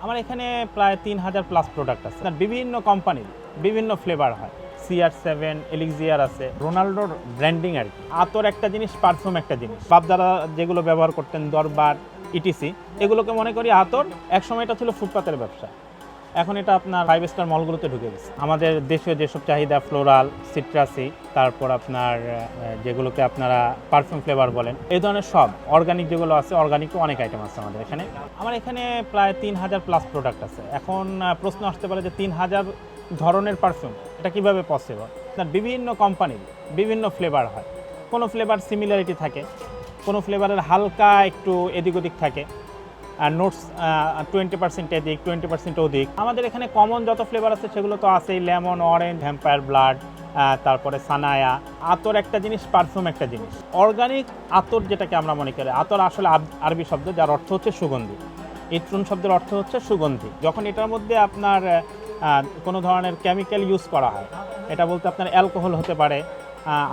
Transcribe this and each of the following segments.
আমার এখানে প্রায় ৩,০০০ প্লাস প্রোডাক্ট আছে। বিভিন্ন কোম্পানির বিভিন্ন ফ্লেভার হয়। CR7 এলিক্সিয়ার আছে, রোনাল্ডোর ব্র্যান্ডিং আর কি। আতর একটা জিনিস, পারফিউম একটা জিনিস। বাপদাদা যেগুলো ব্যবহার করতেন, দরবার, ইটিসি, এগুলোকে মনে করি আতর। একসময় এটা ছিল ফুটপাতের ব্যবসা, এখন এটা আপনার 5 স্টার মলগুলোতে ঢুকে গেছে। আমাদের দেশীয় যেসব চাহিদা, ফ্লোরাল, সিট্রাসি, তারপর আপনার যেগুলোকে আপনারা পারফিউম ফ্লেভার বলেন, এই ধরনের সব অর্গানিক যেগুলো আছে, অর্গানিকও অনেক আইটেম আছে আমাদের এখানে। আমার এখানে প্রায় ৩,০০০ প্লাস প্রোডাক্ট আছে। এখন প্রশ্ন আসতে পারে যে ৩,০০০ ধরনের পারফিউম এটা কিভাবে পসিবল। বিভিন্ন কোম্পানির বিভিন্ন ফ্লেভার হয়। কোনো ফ্লেভার সিমিলারিটি থাকে, কোনো ফ্লেভারের হালকা একটু এদিক ওদিক থাকে, আর নোটস 20% এদিক, 20% ওদিক। আমাদের এখানে কমন যত ফ্লেভার আছে সেগুলো তো আছেই, লেমন, অরেঞ্জ, ভ্যাম্পায়ার ব্লাড, তারপরে সানায়া। আতর একটা জিনিস, পারফিউম একটা জিনিস। অর্গানিক আতর যেটাকে আমরা মনে করি, আতর আসলে আরবি শব্দ যার অর্থ হচ্ছে সুগন্ধি। ইত্রুন শব্দের অর্থ হচ্ছে সুগন্ধি। যখন এটার মধ্যে আপনার কোনো ধরনের কেমিক্যাল ইউজ করা হয়, এটা বলতে আপনার অ্যালকোহল হতে পারে,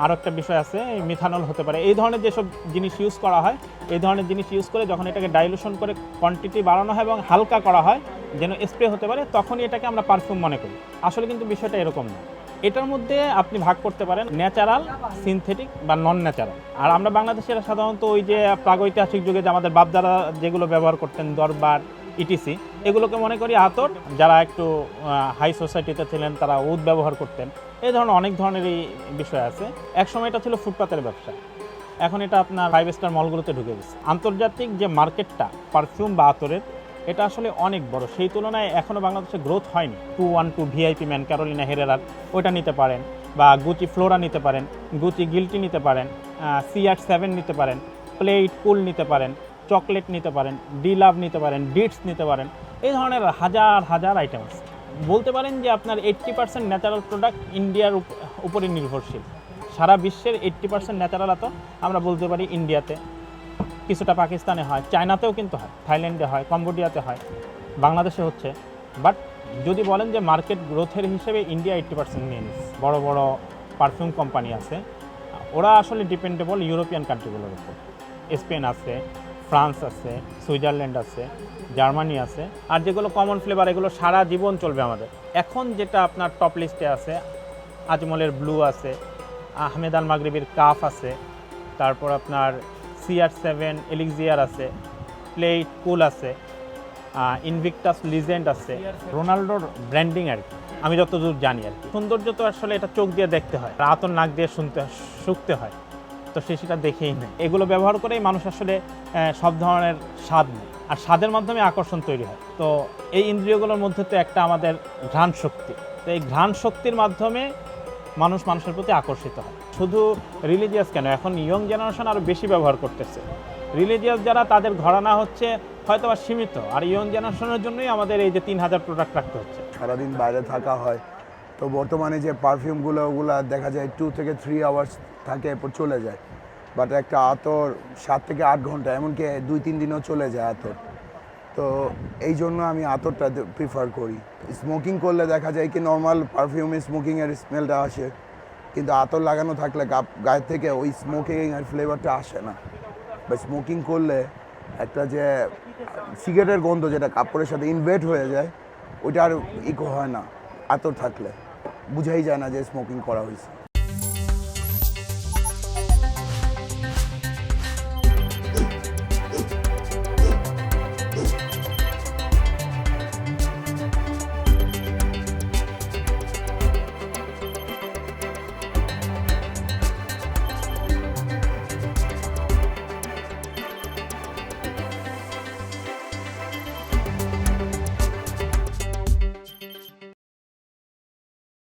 আরও একটা বিষয় আছে মিথানল হতে পারে, এই ধরনের যেসব জিনিস ইউজ করা হয়, এই ধরনের জিনিস ইউজ করে যখন এটাকে ডাইলুশন করে কোয়ান্টিটি বাড়ানো হয় এবং হালকা করা হয় যেন স্প্রে হতে পারে, তখনই এটাকে আমরা পারফিউম মনে করি। আসলে কিন্তু বিষয়টা এরকম না। এটার মধ্যে আপনি ভাগ করতে পারেন ন্যাচারাল, সিনথেটিক বা নন ন্যাচারাল। আর আমরা বাংলাদেশের সাধারণত ওই যে প্রাগৈতিহাসিক যুগে যে আমাদের বাপদাদা যেগুলো ব্যবহার করতেন, দরবার, ইটিসি, এগুলোকে মনে করি আতর। যারা একটু হাই সোসাইটিতে ছিলেন তারা উদ ব্যবহার করতেন। এই ধরনের অনেক ধরনেরই বিষয় আছে। একসময় এটা ছিল ফুটপাতের ব্যবসা, এখন এটা আপনার 5 স্টার মলগুলোতে ঢুকে গেছে। আন্তর্জাতিক যে মার্কেটটা পারফিউম বা আতরের, এটা আসলে অনেক বড়। সেই তুলনায় এখনও বাংলাদেশে গ্রোথ হয়নি। 212 ভিআইপি ম্যান, ক্যারোলিনা হেরেরার ওইটা নিতে পারেন, বা গুচি ফ্লোরা নিতে পারেন, গুচি গিল্টি নিতে পারেন, CR7 নিতে পারেন, প্লেট কুল নিতে পারেন, চকলেট নিতে পারেন, ডি লাভ নিতে পারেন, ডিটস নিতে পারেন। এই ধরনের হাজার হাজার আইটেম আছে। বলতে পারেন যে আপনার 80% ন্যাচারাল প্রোডাক্ট ইন্ডিয়ার উপরে নির্ভরশীল। সারা বিশ্বের 80% ন্যাচারাল আতর আমরা বলতে পারি ইন্ডিয়াতে, কিছুটা পাকিস্তানে হয়, চায়নাতেও কিন্তু হয়, থাইল্যান্ডে হয়, কম্বোডিয়াতে হয়, বাংলাদেশে হচ্ছে। বাট যদি বলেন যে মার্কেট গ্রোথের হিসেবে ইন্ডিয়া 80% নিয়ে নিচ্ছে। বড় বড় পারফিউম কোম্পানি আছে, ওরা আসলে ডিপেন্ডেবল ইউরোপিয়ান কান্ট্রিগুলোর উপর। স্পেন আছে, ফ্রান্স আছে, সুইজারল্যান্ড আছে, জার্মানি আছে। আর যেগুলো কমন ফ্লেভার, এগুলো সারা জীবন চলবে আমাদের। এখন যেটা আপনার টপ লিস্টে আছে, আজমলের ব্লু আছে, আহমেদ আল মাগরিবির কাফ আছে, তারপর আপনার CR7 এলিক্সিয়ার আছে, প্লেট কুল আছে, ইনভিক্টাস লিজেন্ড আছে, রোনাল্ডোর ব্র্যান্ডিং আর কি, আমি যতদূর জানি আর কি। সৌন্দর্য তো আসলে এটা চোখ দিয়ে দেখতে হয়, আতর নাক দিয়ে শুকতে হয়, তো সেটা দেখেই নেয়। এগুলো ব্যবহার করেই মানুষ আসলে সব ধরনের স্বাদ নেয়, আর স্বাদের মাধ্যমে আকর্ষণ তৈরি হয়। তো এই ইন্দ্রিয়গুলোর মধ্যে তো একটা আমাদের ঘ্রাণ শক্তি, তো এই ঘ্রাণ শক্তির মাধ্যমে মানুষের প্রতি আকর্ষিত হয়। শুধু রিলিজিয়াস কেন, এখন ইয়ং জেনারেশন আরও বেশি ব্যবহার করতেছে। রিলিজিয়াস যারা, তাদের ঘরানা হচ্ছে হয়তো বা সীমিত, আর ইয়ং জেনারেশনের জন্যই আমাদের এই যে ৩,০০০ প্রোডাক্ট রাখতে হচ্ছে। সারাদিন বাইরে থাকা হয়, তো বর্তমানে যে পারফিউমগুলো ওগুলা দেখা যায় 2 থেকে 3 আওয়ার্স থাকে, এরপর চলে যায়। বাট একটা আতর 7 থেকে 8 ঘন্টা, এমনকি 2-3 দিনও চলে যায় আতর। তো এই জন্য আমি আতরটা প্রিফার করি। স্মোকিং করলে দেখা যায় কি নর্মাল পারফিউমে স্মোকিংয়ের স্মেলটা আসে, কিন্তু আতর লাগানো থাকলে গায়ের থেকে ওই স্মোকিংয়ের ফ্লেভারটা আসে না। বা স্মোকিং করলে একটা যে সিগারেটের গন্ধ যেটা কাপড়ের সাথে ইনভেট হয়ে যায়, ওইটা আর ইকো হয় না। আতর থাকলে বুঝাই যায় না যে স্মোকিং করা হয়েছে।